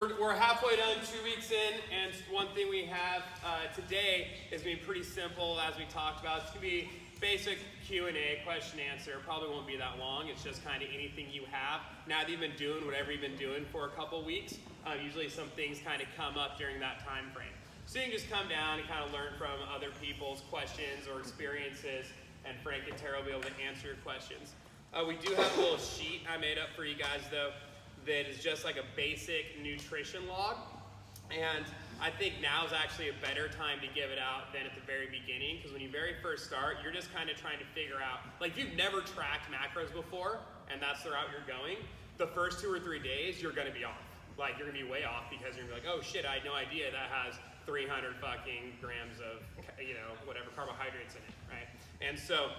We're halfway done, 2 weeks in, and one thing we have today is going to be pretty simple, as we talked about. It's going to be basic Q&A, question answer. Probably won't be that long. It's just kind of anything you have. Now that you've been doing whatever you've been doing for a couple weeks, usually some things kind of come up during that time frame. So you can just come down and kind of learn from other people's questions or experiences, and Frank and Tara will be able to answer your questions. We do have a little sheet I made up for you guys, though, that is just like a basic nutrition log. And I think now is actually a better time to give it out than at the very beginning, because when you very first start, you're just kind of trying to figure out, like if you've never tracked macros before and that's the route you're going, the first 2 or 3 days you're going to be off. Like you're going to be way off because you're going to be like, oh shit, I had no idea that has 300 fucking grams of, whatever carbohydrates in it, right? And so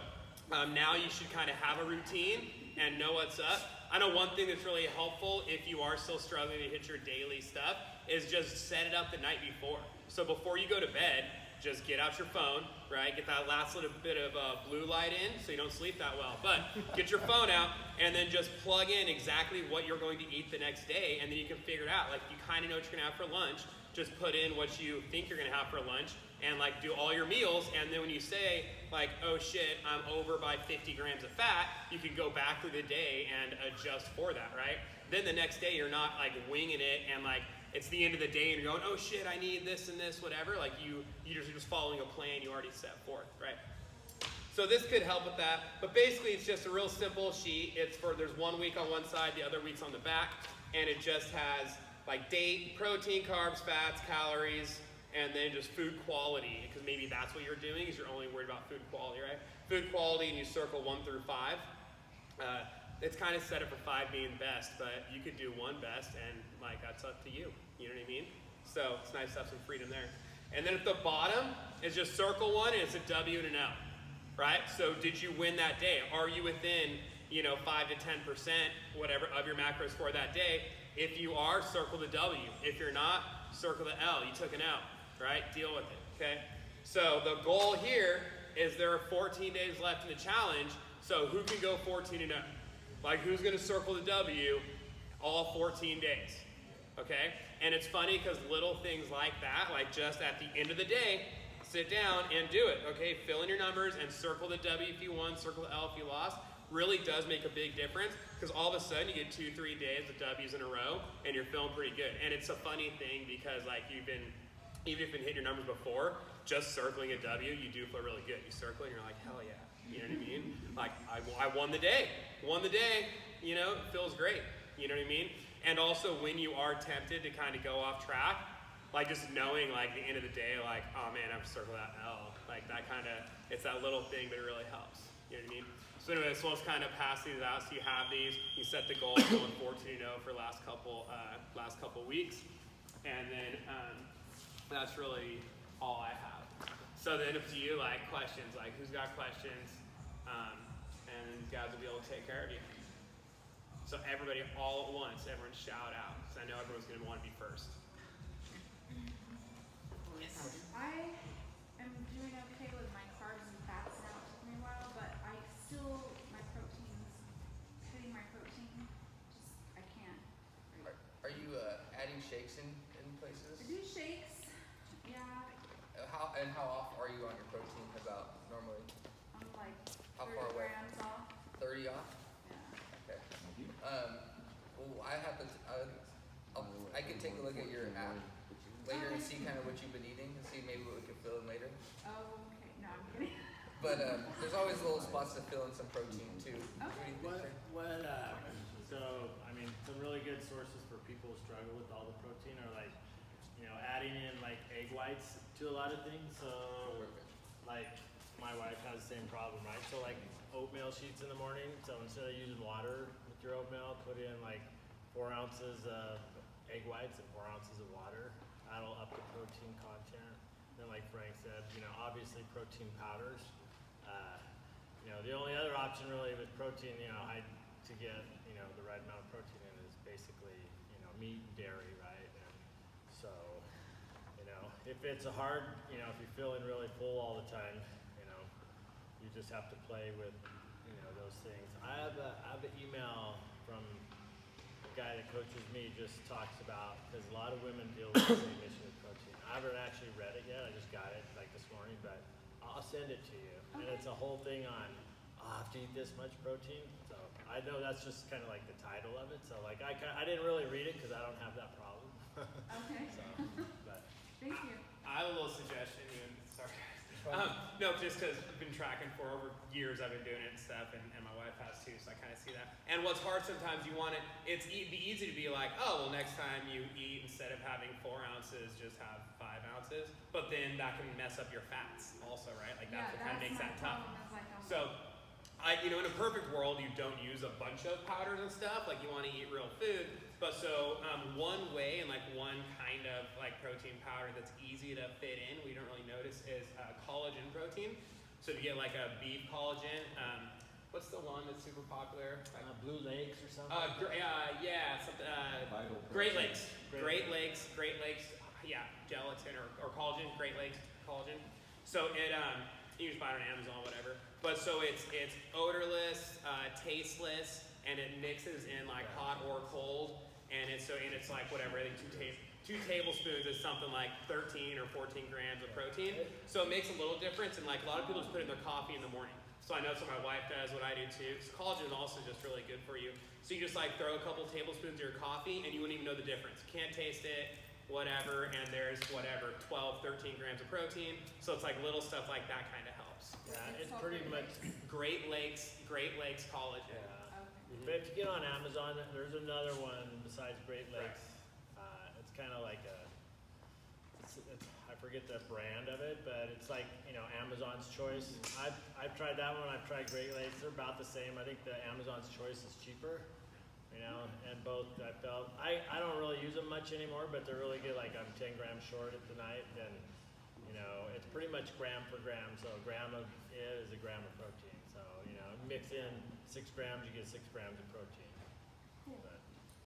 now you should kind of have a routine and know what's up. I know one thing that's really helpful if you are still struggling to hit your daily stuff is just set it up the night before. So before you go to bed, just get out your phone, right? Get that last little bit of blue light in so you don't sleep that well. But get your phone out and then just plug in exactly what you're going to eat the next day, and then you can figure it out. Like you kind of know what you're going to have for lunch. Just put in what you think you're going to have for lunch and like do all your meals. And then when you say like, oh shit, I'm over by 50 grams of fat, you can go back through the day and adjust for that, right? Then the next day you're not like winging it and like it's the end of the day and you're going, oh shit, I need this and this, whatever. Like you're just following a plan you already set forth, right? So this could help with that. But basically it's just a real simple sheet. There's 1 week on one side, the other week's on the back. And it just has like date, protein, carbs, fats, calories, and then just food quality, because maybe that's what you're doing, is you're only worried about food quality, right? Food quality, and you circle 1 through 5. It's kind of set up for 5 being best, but you could do 1 best, and like that's up to you. You know what I mean? So it's nice to have some freedom there. And then at the bottom is just circle 1, and it's a W and an L, right? So did you win that day? Are you within 5 to 10%, whatever, of your macros for that day? If you are, circle the W. If you're not, circle the L. You took an L, right? Deal with it, okay? So the goal here is there are 14 days left in the challenge, so who can go 14 and 0? Like who's gonna circle the W all 14 days, okay? And it's funny because little things like that, like just at the end of the day, sit down and do it, okay? Fill in your numbers and circle the W if you won, circle the L if you lost. Really does make a big difference, because all of a sudden you get 2-3 days of W's in a row and you're feeling pretty good. And it's a funny thing because like even if you've been hitting your numbers before, just circling a W, you do feel really good. You circle and you're like, hell yeah, you know what I mean? Like I won the day, it feels great, you know what I mean? And also when you are tempted to kind of go off track, like just knowing like the end of the day, like, oh man, I have to circle that L. Like that kind of, it's that little thing, but it really helps. You know what I mean? So anyway, so let's kind of pass these out. So you have these. You set the goal of going 14-0 for last couple weeks, and then that's really all I have. So then up to you, like questions, like who's got questions, and guys will be able to take care of you. So everybody all at once, everyone shout out, because I know everyone's going to want to be first. Yes. I am doing okay with my carbs and fats now. It took me a while, but I still, hitting my protein, I can't. Are you adding shakes in places? I do shakes, yeah. How off are you on your protein about normally? I'm like How 30 far away? grams off. 30 off? Yeah. Okay. Well, I can take a look at your app later and see kind of what you've been eating and see maybe what we can fill in later. Oh, okay. No, I'm kidding. But there's always little spots to fill in some protein too. Okay. So I mean, some really good sources for people who struggle with all the protein are like, adding in like egg whites to a lot of things. So like my wife has the same problem, right? So like oatmeal sheets in the morning. So instead of using water with your oatmeal, put in like 4 ounces of egg whites and 4 ounces of water. That'll up the protein content. Then like Frank said, obviously protein powders. The only other option really with protein, to get, the right amount of protein in is basically, meat and dairy, right? And so, if it's a hard, if you're feeling really full all the time, you just have to play with, those things. I have an email from guy that coaches me just talks about, because a lot of women deal with the same issue with protein. I haven't actually read it yet. I just got it like this morning, but I'll send it to you. And it's a whole thing on, I have to eat this much protein. So I know that's just kind of like the title of it. So like I didn't really read it because I don't have that problem. Okay. So, but Thank you. I have a little suggestion. Sorry, guys. No, just because I've been tracking for over years. I've been doing it and stuff, and my wife has too, so I kind of see that. And what's hard sometimes, you want it. It'd be easy to be like, oh, well, next time you eat, instead of having 4 ounces, just have 5 ounces. But then that can mess up your fats, also, right? Like that's what kind of makes that tough. So, in a perfect world, you don't use a bunch of powders and stuff. Like you want to eat real food. But so one way and like one kind of like protein powder that's easy to fit in, we don't really notice, is collagen protein. So if you get like a beef collagen, what's the one that's super popular? Like, Blue Lakes or something? yeah, something. Great Lakes. Great Lakes. Yeah, gelatin or collagen. Great Lakes collagen. So it you just buy it on Amazon, whatever. But so it's odorless, tasteless, and it mixes in like hot or cold, and it's like whatever. I think 2 tablespoons is something like 13 or 14 grams of protein. So it makes a little difference, and like a lot of people just put it in their coffee in the morning. So I know that's what my wife does, what I do too. Because collagen is also just really good for you. So you just like throw a couple tablespoons of your coffee, and you wouldn't even know the difference. You can't taste it, whatever, and there's whatever 12, 13 grams of protein. So it's like little stuff like that kind of helps. Yeah, it's pretty much. Great Lakes collagen. Yeah. But if you get on Amazon, there's another one besides Great Lakes. It's kind of like I forget the brand of it, but it's like, Amazon's Choice. I've tried that one. I've tried Great Lakes. They're about the same. I think the Amazon's Choice is cheaper, and both I felt, I don't really use them much anymore, but they're really good. Like I'm 10 grams short at the night, then, it's pretty much gram for gram. So a gram of it is a gram of protein. So, mix in 6 grams, you get 6 grams of protein. But